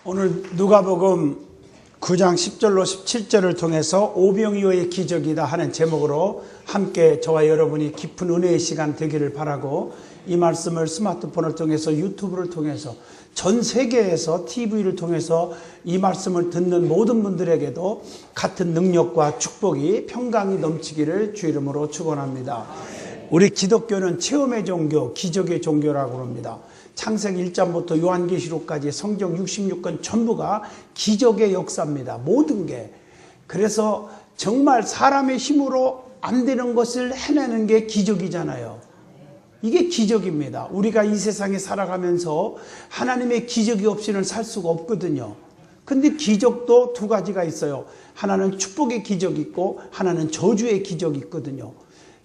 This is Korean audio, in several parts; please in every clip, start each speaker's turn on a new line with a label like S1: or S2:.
S1: 오늘 누가복음 9장 10절로 17절을 통해서 오병이어의 기적이다 하는 제목으로 함께 저와 여러분이 깊은 은혜의 시간 되기를 바라고, 이 말씀을 스마트폰을 통해서 유튜브를 통해서 전 세계에서 TV를 통해서 이 말씀을 듣는 모든 분들에게도 같은 능력과 축복이 평강이 넘치기를 주 이름으로 축원합니다. 우리 기독교는 체험의 종교, 기적의 종교라고 합니다. 창세기 1장부터 요한계시록까지 성경 66권 전부가 기적의 역사입니다. 모든 게. 그래서 정말 사람의 힘으로 안 되는 것을 해내는 게 기적이잖아요. 이게 기적입니다. 우리가 이 세상에 살아가면서 하나님의 기적이 없이는 살 수가 없거든요. 근데 기적도 두 가지가 있어요. 하나는 축복의 기적이 있고 하나는 저주의 기적이 있거든요.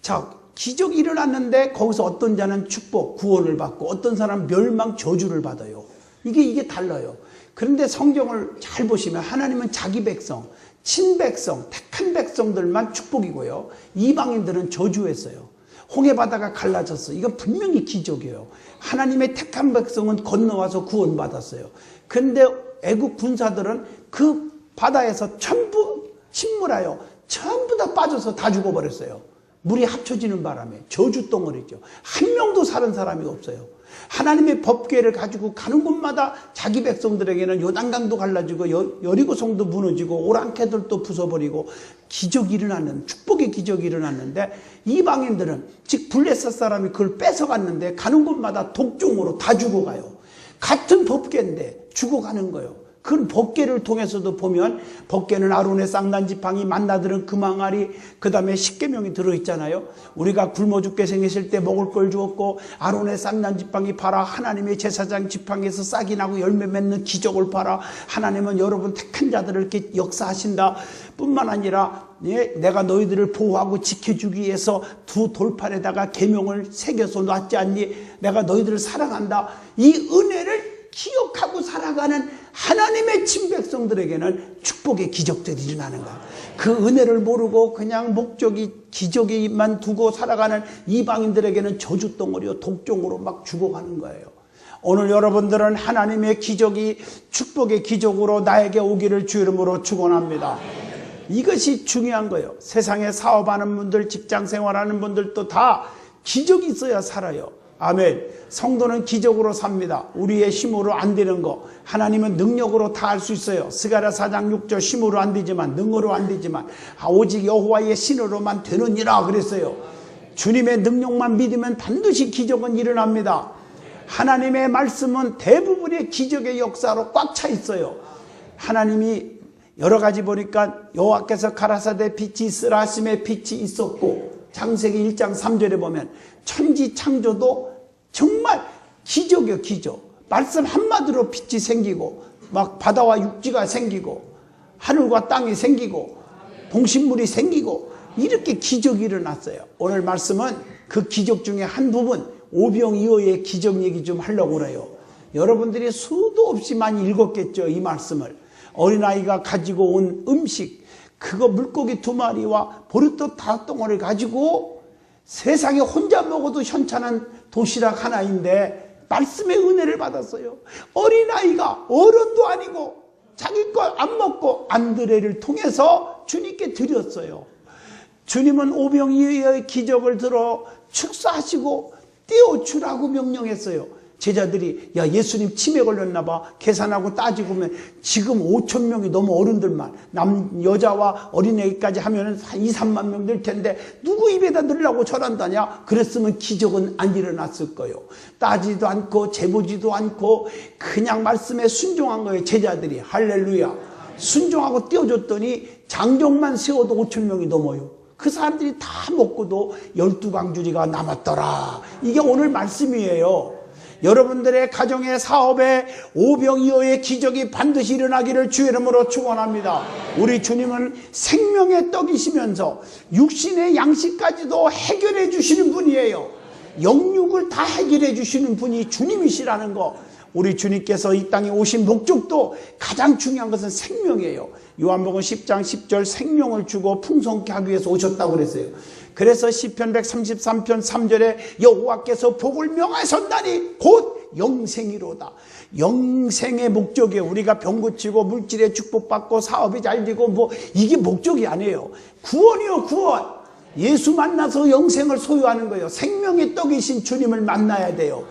S1: 자, 기적이 일어났는데 거기서 어떤 자는 축복, 구원을 받고 어떤 사람은 멸망, 저주를 받아요. 이게 달라요. 그런데 성경을 잘 보시면 하나님은 자기 백성, 친백성, 택한 백성들만 축복이고요. 이방인들은 저주했어요. 홍해바다가 갈라졌어요. 이건 분명히 기적이에요. 하나님의 택한 백성은 건너와서 구원받았어요. 그런데 애국 군사들은 그 바다에서 전부 침몰하여 전부 다 빠져서 다 죽어버렸어요. 물이 합쳐지는 바람에 저주덩어리죠. 한 명도 살은 사람이 없어요. 하나님의 법궤를 가지고 가는 곳마다 자기 백성들에게는 요단강도 갈라지고 여리고성도 무너지고 오랑캐들도 부숴버리고 기적이 일어나는, 축복의 기적이 일어났는데, 이방인들은 즉 블레셋 사람이 그걸 뺏어갔는데 가는 곳마다 독종으로 다 죽어가요. 같은 법궤인데 죽어가는 거예요. 그 법궤를 통해서도 보면 법궤는 아론의 쌍난 지팡이, 만나들은 금항아리, 그 다음에 십계명이 들어있잖아요. 우리가 굶어 죽게 생겼을 때 먹을 걸 주었고, 아론의 쌍난 지팡이 봐라, 하나님의 제사장 지팡이에서 싹이 나고 열매 맺는 기적을 봐라, 하나님은 여러분 택한 자들을 이렇게 역사하신다 뿐만 아니라 내가 너희들을 보호하고 지켜주기 위해서 두 돌판에다가 계명을 새겨서 놨지 않니, 내가 너희들을 사랑한다. 이 은혜를 기억하고 살아가는 하나님의 친백성들에게는 축복의 기적들이 일어나는 거야. 그 은혜를 모르고 그냥 목적이 기적에만 두고 살아가는 이방인들에게는 저주덩어리요 독종으로 막 죽어가는 거예요. 오늘 여러분들은 하나님의 기적이 축복의 기적으로 나에게 오기를 주 이름으로 축원합니다. 이것이 중요한 거예요. 세상에 사업하는 분들, 직장 생활하는 분들도 다 기적이 있어야 살아요. 아멘. 성도는 기적으로 삽니다. 우리의 힘으로 안 되는 거 하나님은 능력으로 다 할 수 있어요. 스가랴 4장 6절 힘으로 안 되지만, 능으로 안 되지만 오직 여호와의 신으로만 되느니라 그랬어요. 주님의 능력만 믿으면 반드시 기적은 일어납니다. 하나님의 말씀은 대부분의 기적의 역사로 꽉 차 있어요. 하나님이 여러 가지 보니까 여호와께서 가라사대 빛이 있으라 하심에 빛이 있었고, 창세기 1장 3절에 보면 천지 창조도 정말 기적이요, 기적. 말씀 한마디로 빛이 생기고, 막 바다와 육지가 생기고, 하늘과 땅이 생기고, 동식물이 생기고, 이렇게 기적이 일어났어요. 오늘 말씀은 그 기적 중에 한 부분, 오병이어의 기적 얘기 좀 하려고 그래요. 여러분들이 수도 없이 많이 읽었겠죠, 이 말씀을. 어린아이가 가지고 온 음식, 그거 물고기 2마리와 버릇떡 5덩어리를 가지고 세상에 혼자 먹어도 현찮은 도시락 하나인데 말씀의 은혜를 받았어요. 어린아이가 어른도 아니고 자기 거 안 먹고 안드레를 통해서 주님께 드렸어요. 주님은 오병이어의 기적을 들어 축사하시고 떼어주라고 명령했어요. 제자들이 야, 예수님 치매 걸렸나 봐. 계산하고 따지고 보면 지금 5천 명이 넘어, 어른들만 여자와 어린애까지 하면 한 2, 3만 명 될 텐데 누구 입에다 넣으려고 절한다냐. 그랬으면 기적은 안 일어났을 거예요. 따지도 않고 재보지도 않고 그냥 말씀에 순종한 거예요. 제자들이. 할렐루야. 순종하고 띄워줬더니 장정만 세워도 5천 명이 넘어요. 그 사람들이 다 먹고도 12강주리가 남았더라. 이게 오늘 말씀이에요. 여러분들의 가정의 사업에 오병이어의 기적이 반드시 일어나기를 주 이름으로 축원합니다. 우리 주님은 생명의 떡이시면서 육신의 양식까지도 해결해 주시는 분이에요. 영육을 다 해결해 주시는 분이 주님이시라는 거. 우리 주님께서 이 땅에 오신 목적도 가장 중요한 것은 생명이에요. 요한복음 10장 10절 생명을 주고 풍성케 하기 위해서 오셨다고 그랬어요. 그래서 시편 133편 3절에 여호와께서 복을 명하셨나니 곧 영생이로다. 영생의 목적이 우리가 병 고치고 물질의 축복받고 사업이 잘 되고 뭐 이게 목적이 아니에요. 구원이요, 구원. 예수 만나서 영생을 소유하는 거예요. 생명의 떡이신 주님을 만나야 돼요.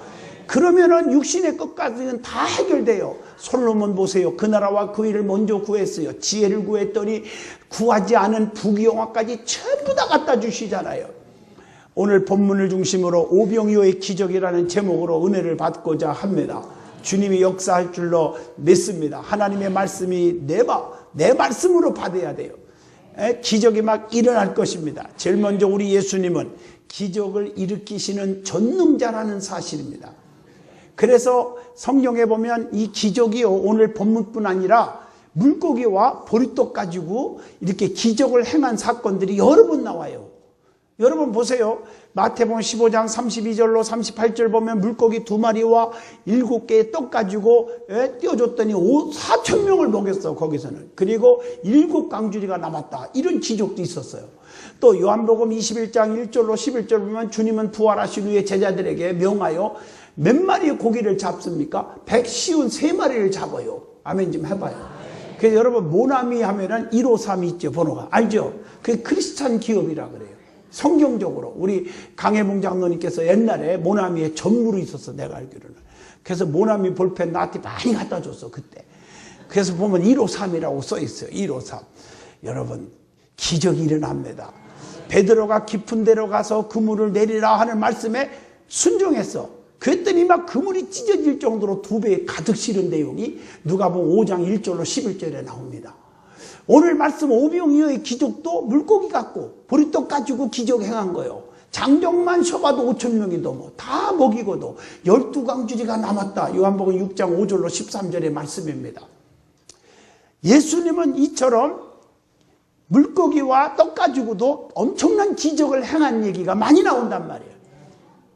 S1: 그러면은 육신의 것까지는 다 해결돼요. 솔로몬 보세요. 그 나라와 그 일을 먼저 구했어요. 지혜를 구했더니 구하지 않은 부귀영화까지 전부 다 갖다 주시잖아요. 오늘 본문을 중심으로 오병이어의 기적이라는 제목으로 은혜를 받고자 합니다. 주님이 역사할 줄로 믿습니다. 하나님의 말씀이 내 말씀으로 받아야 돼요. 기적이 막 일어날 것입니다. 제일 먼저 우리 예수님은 기적을 일으키시는 전능자라는 사실입니다. 그래서 성경에 보면 이 기적이요, 오늘 본문뿐 아니라 물고기와 보리떡 가지고 이렇게 기적을 행한 사건들이 여러 번 나와요. 여러분 보세요. 마태복음 15장 32절로 38절 보면 물고기 2마리와 7개의 떡 가지고 띄워줬더니 4,000명을 먹였어, 거기서는. 그리고 7강주리가 남았다. 이런 기적도 있었어요. 또 요한복음 21장 1절로 11절 보면 주님은 부활하신 후에 제자들에게 명하여 몇 마리의 고기를 잡습니까? 153마리를 잡아요. 아멘 좀 해봐요. 그래서 여러분 모나미 하면은 153이 있죠, 번호가. 알죠? 그게 크리스찬 기업이라 그래요. 성경적으로 우리 강혜봉 장로님께서 옛날에 모나미에 전무로 있었어, 내가 알기로는. 그래서 모나미 볼펜 나한테 많이 갖다 줬어, 그때. 그래서 보면 153이라고 써 있어요. 153. 여러분 기적이 일어납니다. 베드로가 깊은 데로 가서 그물을 내리라 하는 말씀에 순종했어. 그랬더니 막 그물이 찢어질 정도로 2배 가득 실은 내용이 누가복음 5장 1절로 11절에 나옵니다. 오늘 말씀 오병이어의 기적도 물고기 갖고 보리떡 가지고 기적 행한 거예요. 장정만 쉬어봐도 5,000명이 넘어. 다 먹이고도 12강주리가 남았다. 요한복음 6장 5절로 13절의 말씀입니다. 예수님은 이처럼 물고기와 떡 가지고도 엄청난 기적을 행한 얘기가 많이 나온단 말이에요.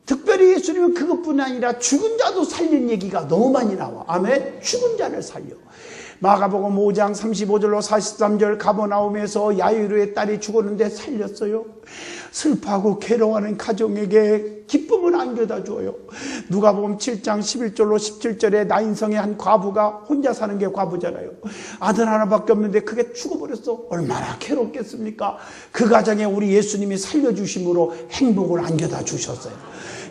S1: 특별히 예수님은 그것뿐 아니라 죽은 자도 살린 얘기가 너무 많이 나와. 아멘. 죽은 자를 살려. 마가복음 5장 35절로 43절 가버나움에서 야이로의 딸이 죽었는데 살렸어요. 슬퍼하고 괴로워하는 가정에게 기쁨을 안겨다 줘요. 누가복음 7장 11절로 17절에 나인성의 한 과부가 혼자 사는 게 과부잖아요. 아들 하나밖에 없는데 그게 죽어버렸어. 얼마나 괴롭겠습니까? 그 가정에 우리 예수님이 살려주심으로 행복을 안겨다 주셨어요.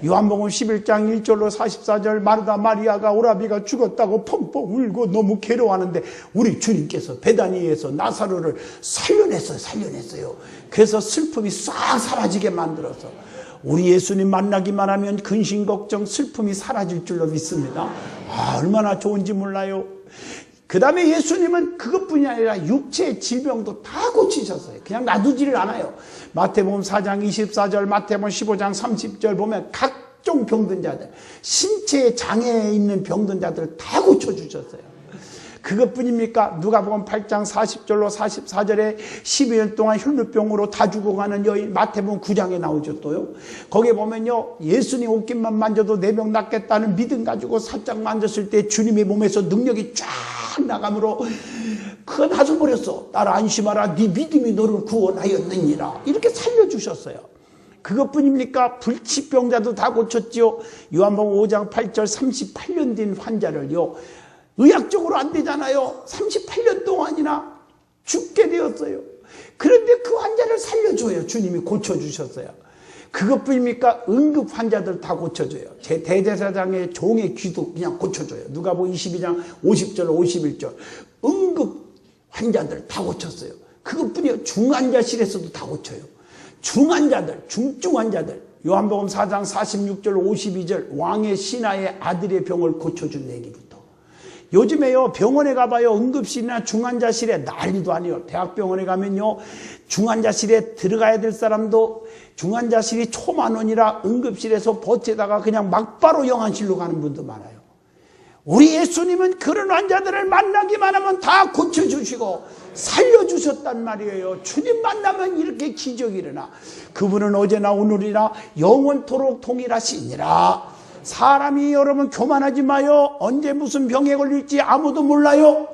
S1: 요한복음 11장 1절로 44절 마르다 마리아가 오라비가 죽었다고 펑펑 울고 너무 괴로워하는데 우리 주님께서 베다니에서 나사로를 살려냈어요. 그래서 슬픔이 싹 사라지게 만들어서 우리 예수님 만나기만 하면 근심 걱정 슬픔이 사라질 줄로 믿습니다. 얼마나 좋은지 몰라요. 그 다음에 예수님은 그것뿐이 아니라 육체의 질병도 다 고치셨어요. 그냥 놔두지를 않아요. 마태복음 4장 24절, 마태복음 15장 30절 보면 각종 병든 자들, 신체에 장애에 있는 병든 자들 다 고쳐주셨어요. 그것뿐입니까? 누가복음 8장 40절로 44절에 12년 동안 혈루병으로 다 죽어가는 여인, 마태복음 9장에 나오죠. 또요. 거기에 보면요, 예수님 옷깃만 만져도 4명 낫겠다는 믿음 가지고 살짝 만졌을 때 주님의 몸에서 능력이 쫙 나가므로 그거 놔줘버렸어. 나를 안심하라, 네 믿음이 너를 구원하였느니라. 이렇게 살려주셨어요. 그것뿐입니까? 불치병자도 다 고쳤지요. 요한복음 5장 8절 38년 된 환자를요, 의학적으로 안 되잖아요. 38년 동안이나 죽게 되었어요. 그런데 그 환자를 살려줘요. 주님이 고쳐주셨어요. 그것뿐입니까? 응급 환자들 다 고쳐줘요. 제 대제사장의 종의 귀도 그냥 고쳐줘요. 누가복음 22장 50절 51절 응급 환자들 다 고쳤어요. 그것뿐이요. 중환자실에서도 다 고쳐요. 중환자들, 중증 환자들. 요한복음 4장 46절 52절 왕의 신하의 아들의 병을 고쳐준 얘기부터. 요즘에요, 병원에 가봐요. 응급실이나 중환자실에 난리도 아니에요. 대학병원에 가면요, 중환자실에 들어가야 될 사람도 중환자실이 초만원이라 응급실에서 버티다가 그냥 막바로 영안실로 가는 분도 많아요. 우리 예수님은 그런 환자들을 만나기만 하면 다 고쳐주시고 살려주셨단 말이에요. 주님 만나면 이렇게 기적이 일어나. 그분은 어제나 오늘이나 영원토록 동일하시니라. 사람이 여러분 교만하지 마요. 언제 무슨 병에 걸릴지 아무도 몰라요.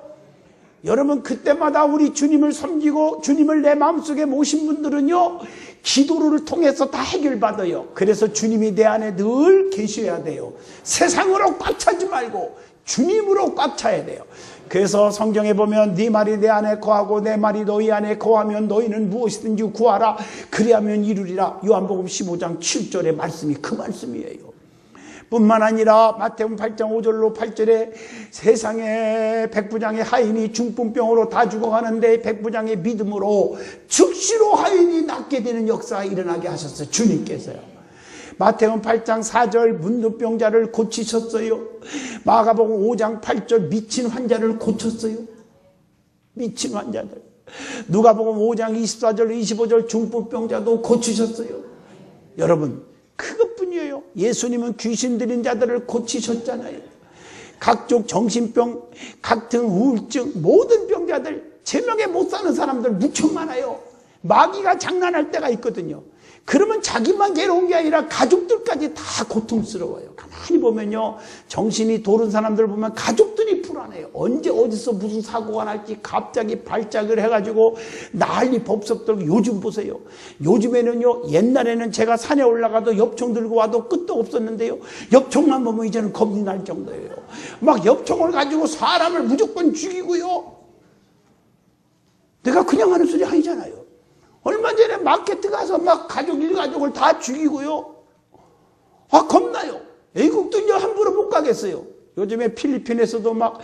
S1: 여러분 그때마다 우리 주님을 섬기고 주님을 내 마음속에 모신 분들은요, 기도를 통해서 다 해결받아요. 그래서 주님이 내 안에 늘 계셔야 돼요. 세상으로 꽉 차지 말고 주님으로 꽉 차야 돼요. 그래서 성경에 보면 네 말이 내 안에 거하고 내 말이 너희 안에 거하면 너희는 무엇이든지 구하라 그리하면 이루리라. 요한복음 15장 7절의 말씀이 그 말씀이에요. 뿐만 아니라 마태복음 8장 5절로 8절에 세상에 백부장의 하인이 중풍병으로 다 죽어가는데 백부장의 믿음으로 즉시로 하인이 낫게 되는 역사가 일어나게 하셨어요. 주님께서요. 마태복음 8장 4절 문둥병자를 고치셨어요. 마가복음 5장 8절 미친 환자를 고쳤어요. 미친 환자들. 누가복음 5장 24절 25절 중풍병자도 고치셨어요. 여러분 그것뿐이에요. 예수님은 귀신 들린 자들을 고치셨잖아요. 각종 정신병, 각종 우울증, 모든 병자들, 제명에 못 사는 사람들 무척 많아요. 마귀가 장난할 때가 있거든요. 그러면 자기만 괴로운 게 아니라 가족들까지 다 고통스러워요. 가만히 보면요, 정신이 도른 사람들 보면 가족들이 불안해요. 언제 어디서 무슨 사고가 날지 갑자기 발작을 해가지고 난리 법석들고. 요즘 보세요. 요즘에는요, 옛날에는 제가 산에 올라가도 엽총 들고 와도 끝도 없었는데요, 엽총만 보면 이제는 겁이 날 정도예요. 막 엽총을 가지고 사람을 무조건 죽이고요. 내가 그냥 하는 소리 아니잖아요. 얼마 전에 마케트 가서 막 가족 일가족을 다 죽이고요. 아, 겁나요. 애국도 이제 함부로 못 가겠어요. 요즘에 필리핀에서도 막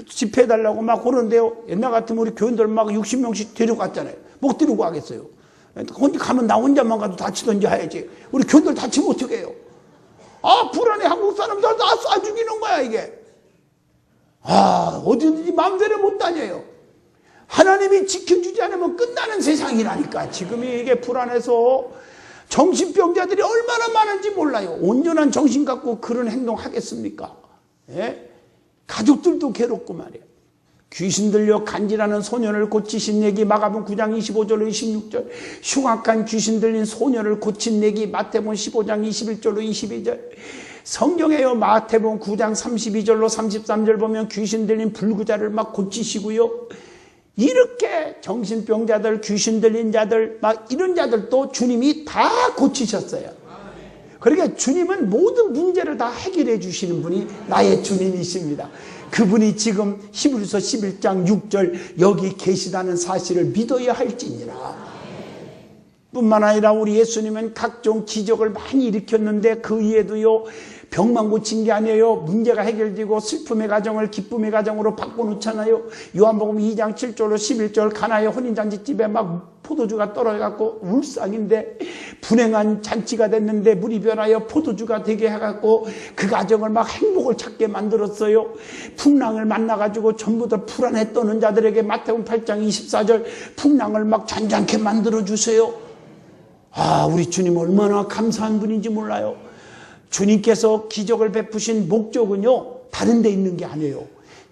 S1: 집회해달라고 막 오는데요. 옛날 같으면 우리 교인들 막 60명씩 데려갔잖아요. 못 데리고 가겠어요. 거기 가면 나 혼자만 가도 다치던지 해야지. 우리 교인들 다치면 어떻게 해요? 아, 불안해. 한국 사람들 다 쏴 죽이는 거야, 이게. 아, 어디든지 마음대로 못 다녀요. 하나님이 지켜주지 않으면 끝나는 세상이라니까. 지금이 이게 불안해서 정신병자들이 얼마나 많은지 몰라요. 온전한 정신 갖고 그런 행동 하겠습니까? 예? 가족들도 괴롭고 말이에요. 귀신 들려 간질하는 소년을 고치신 얘기 마가복음 9장 25절로 26절, 흉악한 귀신 들린 소년을 고친 얘기 마태복음 15장 21절로 22절, 성경에요 마태복음 9장 32절로 33절 보면 귀신 들린 불구자를 막 고치시고요. 이렇게 정신병자들, 귀신 들린 자들, 막 이런 자들도 주님이 다 고치셨어요. 그러니까 주님은 모든 문제를 다 해결해 주시는 분이 나의 주님이십니다. 그분이 지금 히브리서 11장 6절 여기 계시다는 사실을 믿어야 할지니라. 뿐만 아니라 우리 예수님은 각종 기적을 많이 일으켰는데 그 이에도요, 병만 고친 게 아니에요. 문제가 해결되고 슬픔의 가정을 기쁨의 가정으로 바꿔놓잖아요. 요한복음 2장 7절로 11절 가나의 혼인잔치집에 막 포도주가 떨어져갖고 울상인데 분행한 잔치가 됐는데 물이 변하여 포도주가 되게 해갖고 그 가정을 막 행복을 찾게 만들었어요. 풍랑을 만나가지고 전부 다 불안해 떠는 자들에게 마태복음 8장 24절 풍랑을 막 잔잔케 만들어주세요. 아, 우리 주님 얼마나 감사한 분인지 몰라요. 주님께서 기적을 베푸신 목적은요, 다른 데 있는 게 아니에요.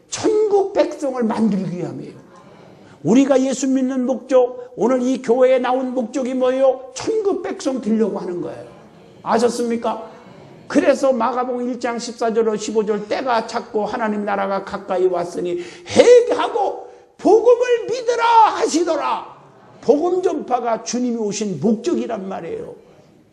S1: 천국 백성을 만들기 위함이에요. 우리가 예수 믿는 목적, 오늘 이 교회에 나온 목적이 뭐예요? 천국 백성 되려고 하는 거예요. 아셨습니까? 그래서 마가복음 1장 14절로 15절 때가 찼고 하나님 나라가 가까이 왔으니 회개하고 복음을 믿으라 하시더라. 복음 전파가 주님이 오신 목적이란 말이에요.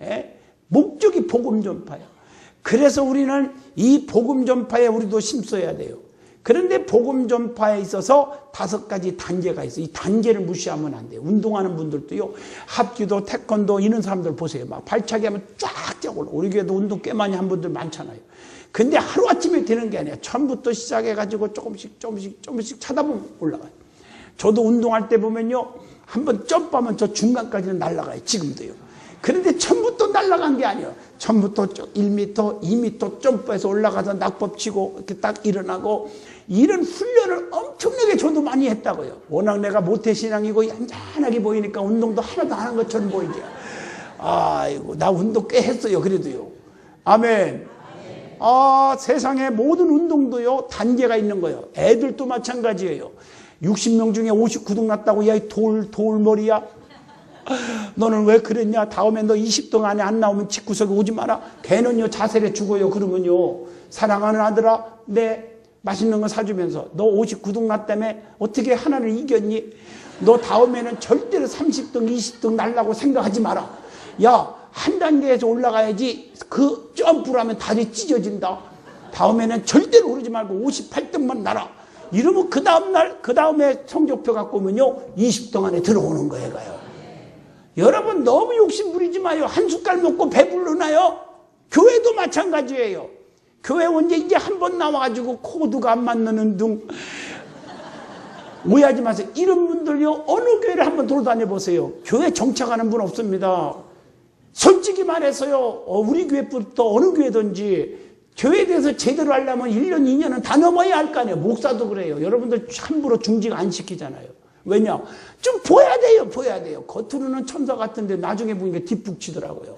S1: 예? 목적이 복음 전파예요. 그래서 우리는 이 복음 전파에 우리도 힘써야 돼요. 그런데 복음 전파에 있어서 5가지 단계가 있어요. 이 단계를 무시하면 안 돼요. 운동하는 분들도요, 합기도, 태권도 이런 사람들 보세요. 막 발차기 하면 쫙쫙 올라. 우리 교회도 운동 꽤 많이 한 분들 많잖아요. 근데 하루아침에 되는 게 아니에요. 처음부터 시작해가지고 조금씩 찾아보면 올라가요. 저도 운동할 때 보면요, 한번 점프하면 저 중간까지는 날아가요. 지금도요. 그런데 처음부터 날아간 게 아니에요. 처음부터 1m, 2m 점프해서 올라가서 낙법 치고 이렇게 딱 일어나고, 이런 훈련을 엄청나게 저도 많이 했다고요. 워낙 내가 모태신앙이고 얌전하게 보이니까 운동도 하나도 안 한 것처럼 보이죠. 아이고, 나 운동 꽤 했어요. 그래도요. 아멘. 아, 세상의 모든 운동도요, 단계가 있는 거예요. 애들도 마찬가지예요. 60명 중에 59등 났다고, 야, 이 돌머리야. 너는 왜 그랬냐? 다음에 너 20등 안에 안 나오면 집구석에 오지 마라. 걔는요, 자살해 죽어요. 그러면요, 사랑하는 아들아, 내 맛있는 거 사주면서 너 59등 났다며 어떻게 하나를 이겼니? 너 다음에는 절대로 30등 20등 날라고 생각하지 마라. 야, 한 단계에서 올라가야지. 그 점프를 하면 다리 찢어진다. 다음에는 절대로 오르지 말고 58등만 날아. 이러면 그 다음날, 그 다음에 성적표 갖고 오면요 20등 안에 들어오는 거예요. 여러분 너무 욕심 부리지 마요. 한 숟갈 먹고 배불러나요? 교회도 마찬가지예요. 교회 언제 이제 한 번 나와가지고 코드가 안 맞는 등 오해하지 마세요. 이런 분들요 어느 교회를 한번 돌아다녀 보세요. 교회 정착하는 분 없습니다. 솔직히 말해서요 우리 교회부터 어느 교회든지 교회에 대해서 제대로 하려면 1년 2년은 다 넘어야 할 거 아니에요. 목사도 그래요. 여러분들 함부로 중직 안 시키잖아요. 왜냐? 좀 보여야 돼요. 보여야 돼요. 겉으로는 천사 같은데 나중에 보니까 뒷북치더라고요.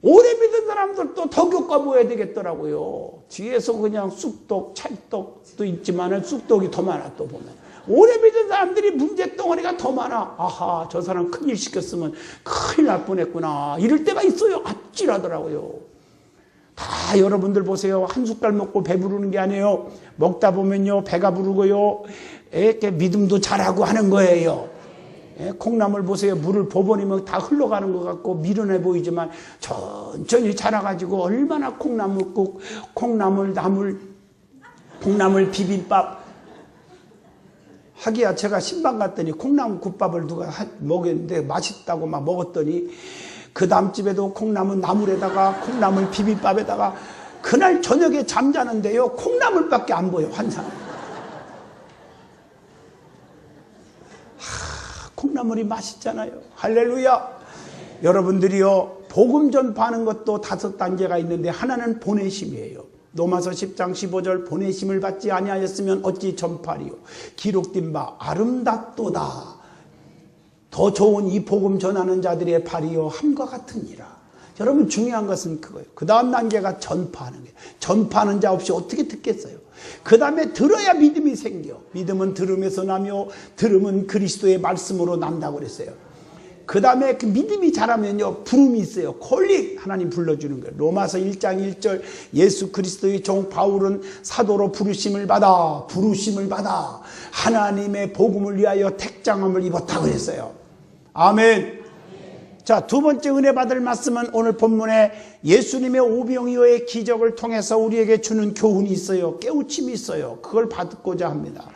S1: 오래 믿은 사람들도 더 겪어보아야 되겠더라고요. 뒤에서 그냥 쑥떡, 찰떡도 있지만 쑥떡이 더 많아 또 보면. 오래 믿은 사람들이 문제덩어리가 더 많아. 아하, 저 사람 큰일 시켰으면 큰일 날 뻔했구나. 이럴 때가 있어요. 아찔하더라고요. 다 여러분들 보세요. 한 숟갈 먹고 배부르는 게 아니에요. 먹다 보면요 배가 부르고요 이렇게 믿음도 잘하고 하는 거예요. 콩나물 보세요. 물을 버버리면 다 흘러가는 것 같고 미련해 보이지만 천천히 자라가지고 얼마나 콩나물국, 콩나물 비빔밥. 하기야 제가 신방 갔더니 콩나물 국밥을 누가 먹였는데 맛있다고 막 먹었더니 그 다음 집에도 콩나물 나물에다가 콩나물 비빔밥에다가 그날 저녁에 잠자는데요 콩나물밖에 안 보여. 환상. 콩나물이 맛있잖아요. 할렐루야. 여러분들이요 복음 전파하는 것도 5단계가 있는데 하나는 보내심이에요. 로마서 10장 15절 보내심을 받지 아니하였으면 어찌 전파리요. 기록된 바 아름답도다. 더 좋은 이 복음 전하는 자들의 발이요 함과 같으니라. 여러분 중요한 것은 그거예요. 그 다음 단계가 전파하는 거예요. 전파하는 자 없이 어떻게 듣겠어요? 그 다음에 들어야 믿음이 생겨. 믿음은 들음에서 나며 들음은 그리스도의 말씀으로 난다고 그랬어요. 그 다음에 그 믿음이 자라면요 부름이 있어요. 콜링 하나님 불러주는 거예요. 로마서 1장 1절 예수 그리스도의 종 바울은 사도로 부르심을 받아 하나님의 복음을 위하여 택장함을 입었다 그랬어요. 아멘. 자, 두 번째 은혜 받을 말씀은 오늘 본문에 예수님의 오병이어의 기적을 통해서 우리에게 주는 교훈이 있어요. 깨우침이 있어요. 그걸 받고자 합니다.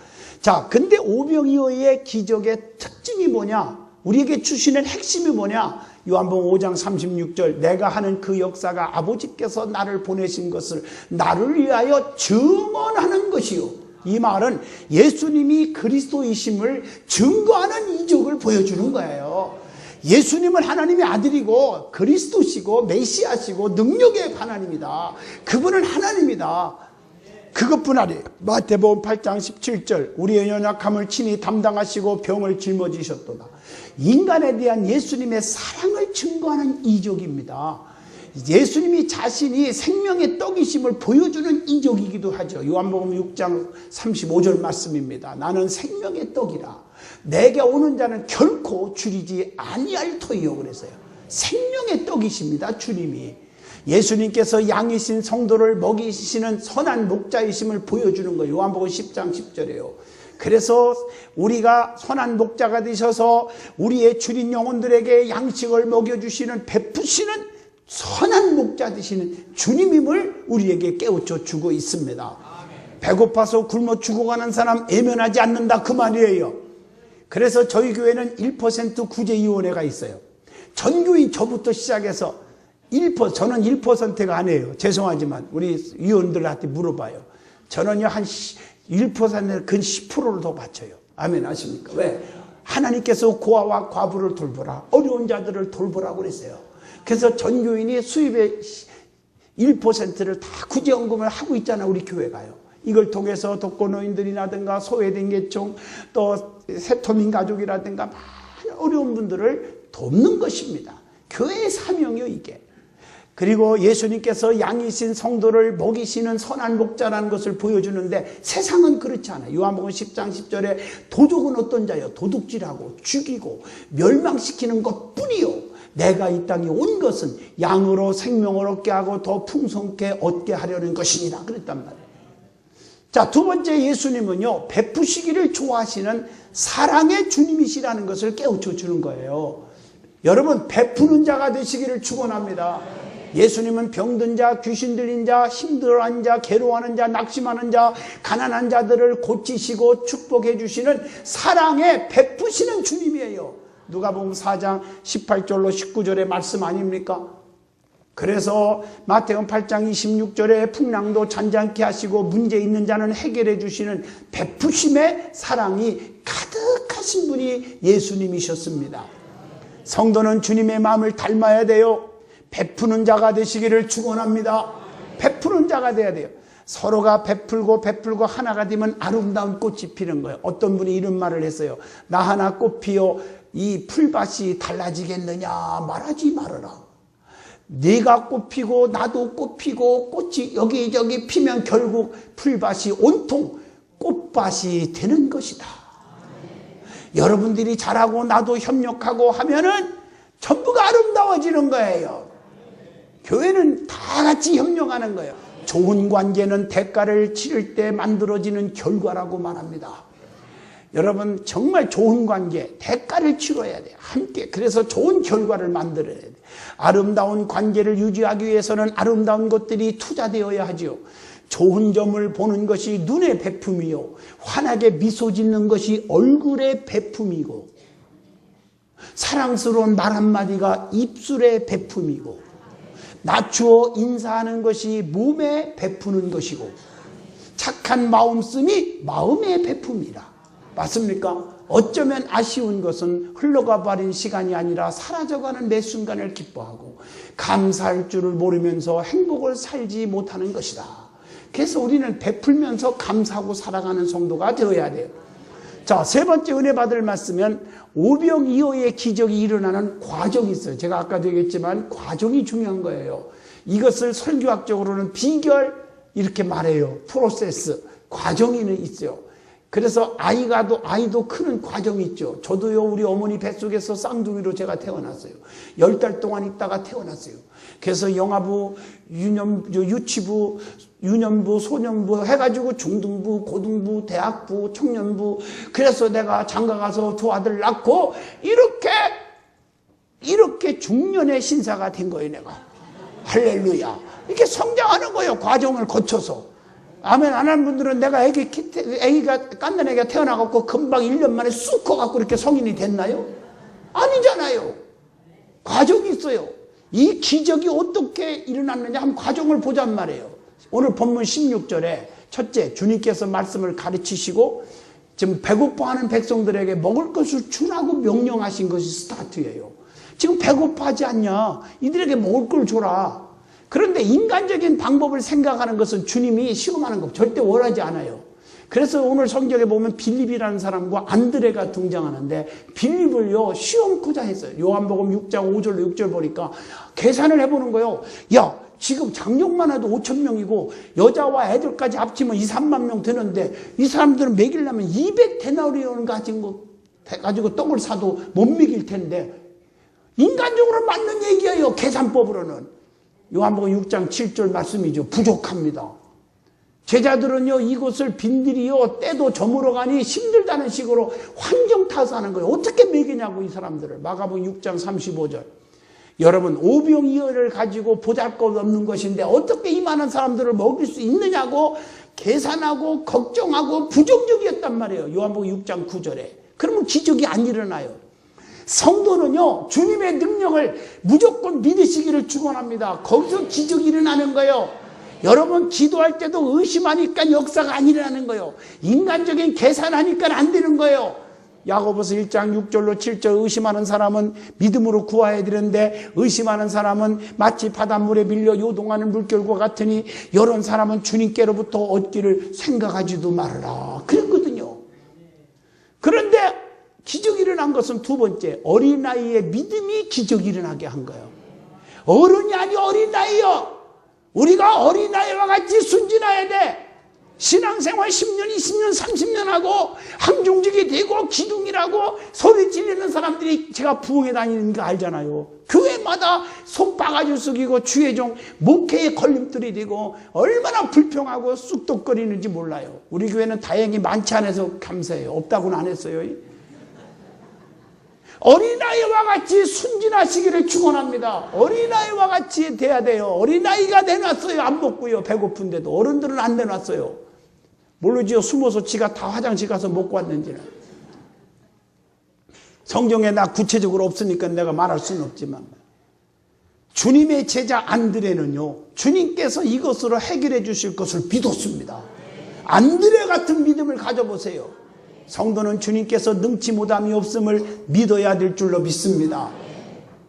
S1: 자, 근데 오병이어의 기적의 특징이 뭐냐? 우리에게 주시는 핵심이 뭐냐? 요한복음 5장 36절 내가 하는 그 역사가 아버지께서 나를 보내신 것을 나를 위하여 증언하는 것이요. 이 말은 예수님이 그리스도이심을 증거하는 이적을 보여주는 거예요. 예수님은 하나님의 아들이고 그리스도시고 메시아시고 능력의 하나님이다. 그분은 하나님이다. 그것뿐 아니에요. 마태복음 8장 17절 우리의 연약함을 친히 담당하시고 병을 짊어지셨도다. 인간에 대한 예수님의 사랑을 증거하는 이적입니다. 예수님이 자신이 생명의 떡이심을 보여주는 이적이기도 하죠. 요한복음 6장 35절 말씀입니다. 나는 생명의 떡이라. 내게 오는 자는 결코 줄이지 아니할 터이요. 그랬어요. 생명의 떡이십니다. 주님이. 예수님께서 양이신 성도를 먹이시는 선한 목자이심을 보여주는 거예요. 요한복음 10장 10절이에요. 그래서 우리가 선한 목자가 되셔서 우리의 줄인 영혼들에게 양식을 먹여주시는 베푸시는 선한 목자 되시는 주님임을 우리에게 깨우쳐 주고 있습니다. 배고파서 굶어 죽어가는 사람 애면하지 않는다 그 말이에요. 그래서 저희 교회는 1% 구제위원회가 있어요. 전교인 저부터 시작해서 1%, 저는 1%가 아니에요. 죄송하지만 우리 위원들한테 물어봐요. 저는요 한 1%는 근 10%를 더 바쳐요. 아멘 아십니까? 왜? 하나님께서 고아와 과부를 돌보라, 어려운 자들을 돌보라고 그랬어요. 그래서 전교인이 수입의 1%를 다 구제연금을 하고 있잖아요. 우리 교회가요. 이걸 통해서 독거노인들이라든가 소외된 계층 또 세토민 가족이라든가 많은 어려운 분들을 돕는 것입니다. 교회의 사명이요 이게. 그리고 예수님께서 양이신 성도를 먹이시는 선한 목자라는 것을 보여주는데 세상은 그렇지 않아요. 요한복음 10장 10절에 도둑은 어떤 자요? 도둑질하고 죽이고 멸망시키는 것뿐이요. 내가 이 땅에 온 것은 양으로 생명을 얻게 하고 더 풍성케 얻게 하려는 것이니라 그랬단 말이에요. 자, 두 번째 예수님은요, 베푸시기를 좋아하시는 사랑의 주님이시라는 것을 깨우쳐 주는 거예요. 여러분, 베푸는 자가 되시기를 축원합니다. 예수님은 병든 자, 귀신 들린 자, 힘들어하는 자, 괴로워하는 자, 낙심하는 자, 가난한 자들을 고치시고 축복해 주시는 사랑의 베푸시는 주님이에요. 누가복음 4장 18절로 19절의 말씀 아닙니까? 그래서 마태복음 8장 26절에 풍랑도 잔잔케 하시고 문제 있는 자는 해결해 주시는 베푸심의 사랑이 가득하신 분이 예수님이셨습니다. 성도는 주님의 마음을 닮아야 돼요. 베푸는 자가 되시기를 축원합니다. 베푸는 자가 돼야 돼요. 서로가 베풀고 하나가 되면 아름다운 꽃이 피는 거예요. 어떤 분이 이런 말을 했어요. 나 하나 꽃 피어 이 풀밭이 달라지겠느냐? 말하지 말아라. 네가 꽃 피고 나도 꽃 피고 꽃이 여기저기 피면 결국 풀밭이 온통 꽃밭이 되는 것이다. 여러분들이 잘하고 나도 협력하고 하면은 전부가 아름다워지는 거예요. 교회는 다 같이 협력하는 거예요. 좋은 관계는 대가를 치를 때 만들어지는 결과라고 말합니다. 여러분, 정말 좋은 관계, 대가를 치러야 돼요. 함께. 그래서 좋은 결과를 만들어야 돼요. 아름다운 관계를 유지하기 위해서는 아름다운 것들이 투자되어야 하죠. 좋은 점을 보는 것이 눈의 베품이요, 환하게 미소 짓는 것이 얼굴의 베품이고, 사랑스러운 말 한마디가 입술의 베품이고, 낮추어 인사하는 것이 몸에 베푸는 것이고, 착한 마음씀이 마음의 베품이라. 맞습니까? 어쩌면 아쉬운 것은 흘러가 버린 시간이 아니라 사라져가는 매 순간을 기뻐하고 감사할 줄을 모르면서 행복을 살지 못하는 것이다. 그래서 우리는 베풀면서 감사하고 살아가는 성도가 되어야 돼요. 자, 세 번째 은혜 받을 말씀은 오병이어의 기적이 일어나는 과정이 있어요. 제가 아까도 얘기했지만 과정이 중요한 거예요. 이것을 설교학적으로는 비결 이렇게 말해요. 프로세스, 과정이 있어요. 그래서 아이도 크는 과정이 있죠. 저도요, 우리 어머니 뱃속에서 쌍둥이로 제가 태어났어요. 10달 동안 있다가 태어났어요. 그래서 영아부, 유치부, 유년부, 소년부 해가지고 중등부, 고등부, 대학부, 청년부. 그래서 내가 장가가서 두 아들 낳고 이렇게 중년의 신사가 된 거예요, 내가. 할렐루야. 이렇게 성장하는 거예요, 과정을 거쳐서. 아멘 안 하는 분들은 내가 깐난 애기가 태어나갖고 금방 1년 만에 쑥 커갖고 이렇게 성인이 됐나요? 아니잖아요. 과정이 있어요. 이 기적이 어떻게 일어났느냐 한번 과정을 보잔 말이에요. 오늘 본문 16절에 첫째, 주님께서 말씀을 가르치시고 지금 배고파하는 백성들에게 먹을 것을 주라고 명령하신 것이 스타트예요. 지금 배고파하지 않냐? 이들에게 먹을 걸 줘라. 그런데 인간적인 방법을 생각하는 것은 주님이 시험하는 거 절대 원하지 않아요. 그래서 오늘 성경에 보면 빌립이라는 사람과 안드레가 등장하는데 빌립을요 시험코자 했어요. 요한복음 6장 5절로 6절 보니까 계산을 해보는 거예요. 야, 지금 장족만 해도 5,000명이고 여자와 애들까지 합치면 2, 3만 명 되는데 이 사람들은 먹이려면 200데나리온 가지고 떡을 사도 못 먹일 텐데 인간적으로 맞는 얘기예요. 계산법으로는. 요한복음 6장 7절 말씀이죠. 부족합니다. 제자들은요 이것을 빈들이요 때도 저물어가니 힘들다는 식으로 환경 탓하는 거예요. 어떻게 먹이냐고 이 사람들을. 마가복음 6장 35절. 여러분 오병이어를 가지고 보잘것없는 것인데 어떻게 이 많은 사람들을 먹일 수 있느냐고 계산하고 걱정하고 부정적이었단 말이에요. 요한복음 6장 9절에. 그러면 기적이 안 일어나요. 성도는요 주님의 능력을 무조건 믿으시기를 축원합니다. 거기서 기적이 일어나는 거예요. 여러분 기도할 때도 의심하니까 역사가 안 일어나는 거예요. 인간적인 계산하니까 안 되는 거예요. 야고보서 1장 6절로 7절 의심하는 사람은 믿음으로 구하여야 되는데 의심하는 사람은 마치 바닷물에 밀려 요동하는 물결과 같으니 이런 사람은 주님께로부터 얻기를 생각하지도 말아라. 그랬거든요. 그런데 기적이 일어난 것은 두 번째, 어린아이의 믿음이 기적이 일어나게 한 거예요. 어른이 아니 어린아이요. 우리가 어린아이와 같이 순진해야 돼. 신앙생활 10년, 20년, 30년 하고 항중직이 되고 기둥이라고 소리 지르는 사람들이 제가 부흥회 다니는 거 알잖아요. 교회마다 손바가지 숙이고 주의종 목회에 걸림돌이 되고 얼마나 불평하고 쑥덕거리는지 몰라요. 우리 교회는 다행히 많지 않아서 감사해요. 없다고는 안 했어요. 어린아이와 같이 순진하시기를 축원합니다. 어린아이와 같이 돼야 돼요. 어린아이가 내놨어요. 안 먹고요. 배고픈데도. 어른들은 안 내놨어요. 모르지요. 숨어서 지가 다 화장실 가서 먹고 왔는지는. 성경에 나 구체적으로 없으니까 내가 말할 수는 없지만 주님의 제자 안드레는요, 주님께서 이것으로 해결해 주실 것을 믿었습니다. 안드레 같은 믿음을 가져보세요. 성도는 주님께서 능치 못함이 없음을 믿어야 될 줄로 믿습니다.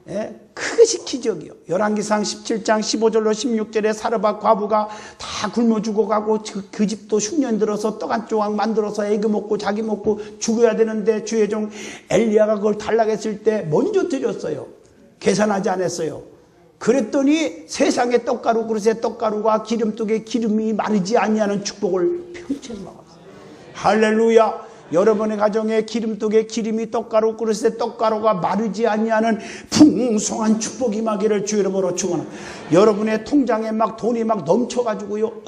S1: 예? 그것이 기적이요. 열왕기상 17장 15절로 16절에 사르밧 과부가 다 굶어 죽어가고 그 집도 흉년 들어서 떡 한 조각 만들어서 애기 먹고 자기 먹고 죽어야 되는데 주의 종 엘리야가 그걸 달라했을 때 먼저 드렸어요. 계산하지 않았어요. 그랬더니 세상의 떡가루 그릇에 떡가루가 기름뚝에 기름이 마르지 아니하는 축복을 평생 먹었어요. 할렐루야. 여러분의 가정에 기름뚝에 기름이 떡가루 그릇에 떡가루가 마르지 아니하는 풍성한 축복이 임하기를 주 이름으로 축원합니다. 여러분의 통장에 막 돈이 막 넘쳐가지고요,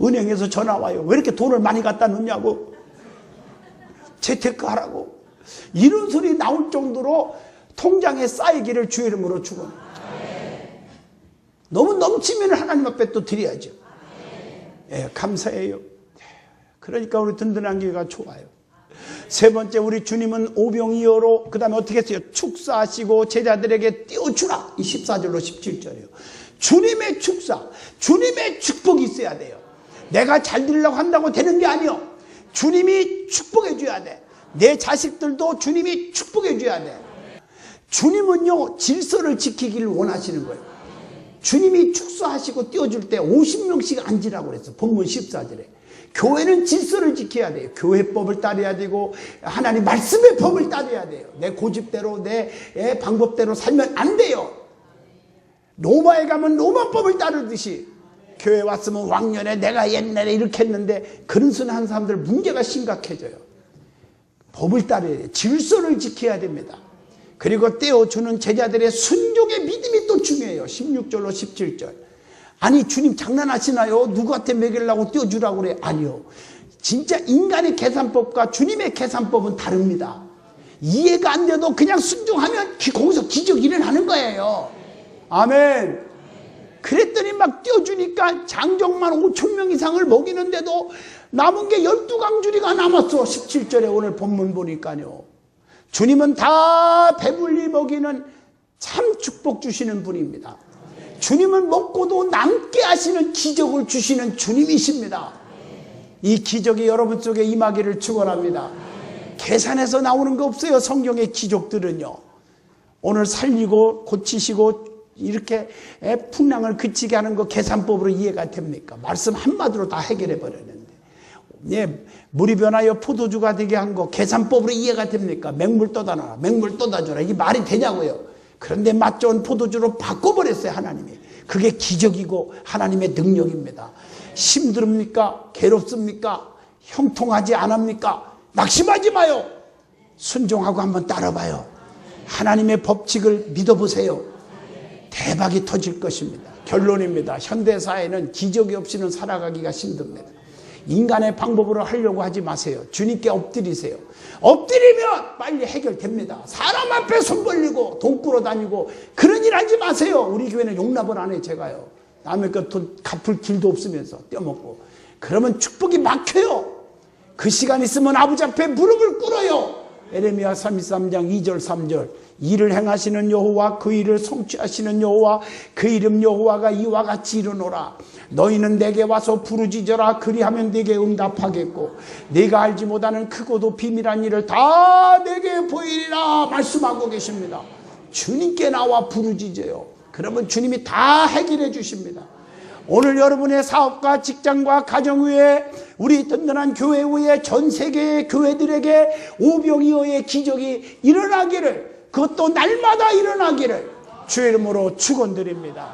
S1: 은행에서 전화 와요. 왜 이렇게 돈을 많이 갖다 놓냐고, 재테크 하라고, 이런 소리 나올 정도로 통장에 쌓이기를 주 이름으로 축원합니다. 너무 넘치면 하나님 앞에 또 드려야죠. 예, 감사해요. 그러니까 우리 든든한 교회가 좋아요. 세 번째, 우리 주님은 오병이어로 그 다음에 어떻게 했어요? 축사하시고 제자들에게 띄워주라. 이 14절로 17절이에요. 주님의 축사, 주님의 축복이 있어야 돼요. 내가 잘 되려고 한다고 되는 게 아니요. 주님이 축복해 줘야 돼. 내 자식들도 주님이 축복해 줘야 돼. 주님은요, 질서를 지키기를 원하시는 거예요. 주님이 축사하시고 띄워줄 때 50명씩 앉으라고 그랬어. 본문 14절에. 교회는 질서를 지켜야 돼요. 교회법을 따라야 되고 하나님 말씀의 법을 따라야 돼요. 내 고집대로 내 방법대로 살면 안 돼요. 로마에 가면 로마법을 따르듯이 교회 왔으면 왕년에 내가 옛날에 이렇게 했는데 그런 소리 하는 사람들 문제가 심각해져요. 법을 따라야 돼요. 질서를 지켜야 됩니다. 그리고 떼어주는 제자들의 순종의 믿음이 또 중요해요. 16절로 17절. 아니 주님 장난하시나요? 누구한테 먹이려고 띄워주라고 그래? 아니요. 진짜 인간의 계산법과 주님의 계산법은 다릅니다. 이해가 안 돼도 그냥 순종하면 거기서 기적이 일어나는 거예요. 아멘. 그랬더니 막 띄워주니까 장정만 5,000명 이상을 먹이는데도 남은 게 12강주리가 남았어. 17절에 오늘 본문 보니까요. 주님은 다 배불리 먹이는 참 축복 주시는 분입니다. 주님은 먹고도 남게 하시는 기적을 주시는 주님이십니다. 이 기적이 여러분 속에 임하기를 축원합니다. 계산해서 나오는 거 없어요. 성경의 기적들은요. 오늘 살리고 고치시고 이렇게 풍랑을 그치게 하는 거 계산법으로 이해가 됩니까? 말씀 한마디로 다 해결해 버렸는데. 예, 물이 변하여 포도주가 되게 한 거 계산법으로 이해가 됩니까? 맹물 떠다 놔라, 맹물 떠다 줘라. 이게 말이 되냐고요. 그런데 맛 좋은 포도주로 바꿔버렸어요. 하나님이. 그게 기적이고 하나님의 능력입니다. 힘듭니까? 괴롭습니까? 형통하지 않습니까? 낙심하지 마요. 순종하고 한번 따라봐요. 하나님의 법칙을 믿어보세요. 대박이 터질 것입니다. 결론입니다. 현대사회는 기적이 없이는 살아가기가 힘듭니다. 인간의 방법으로 하려고 하지 마세요. 주님께 엎드리세요. 엎드리면 빨리 해결됩니다. 사람 앞에 손 벌리고 돈 끌어다니고 그런 일 하지 마세요. 우리 교회는 용납을 안 해요. 제가요. 남의 것 돈 갚을 길도 없으면서 떼어먹고 그러면 축복이 막혀요. 그 시간 있으면 아버지 앞에 무릎을 꿇어요. 에레미야 33장 2절 3절. 일을 행하시는 여호와 그 일을 성취하시는 여호와 그 이름 여호와가 이와 같이 이르노라. 너희는 내게 와서 부르짖어라. 그리하면 내게 응답하겠고 네가 알지 못하는 크고도 비밀한 일을 다 내게 보이리라 말씀하고 계십니다. 주님께 나와 부르짖어요. 그러면 주님이 다 해결해 주십니다. 오늘 여러분의 사업과 직장과 가정 위에 우리 든든한 교회 위에 전 세계의 교회들에게 오병이어의 기적이 일어나기를, 그것도 날마다 일어나기를 주의 이름으로 축원드립니다.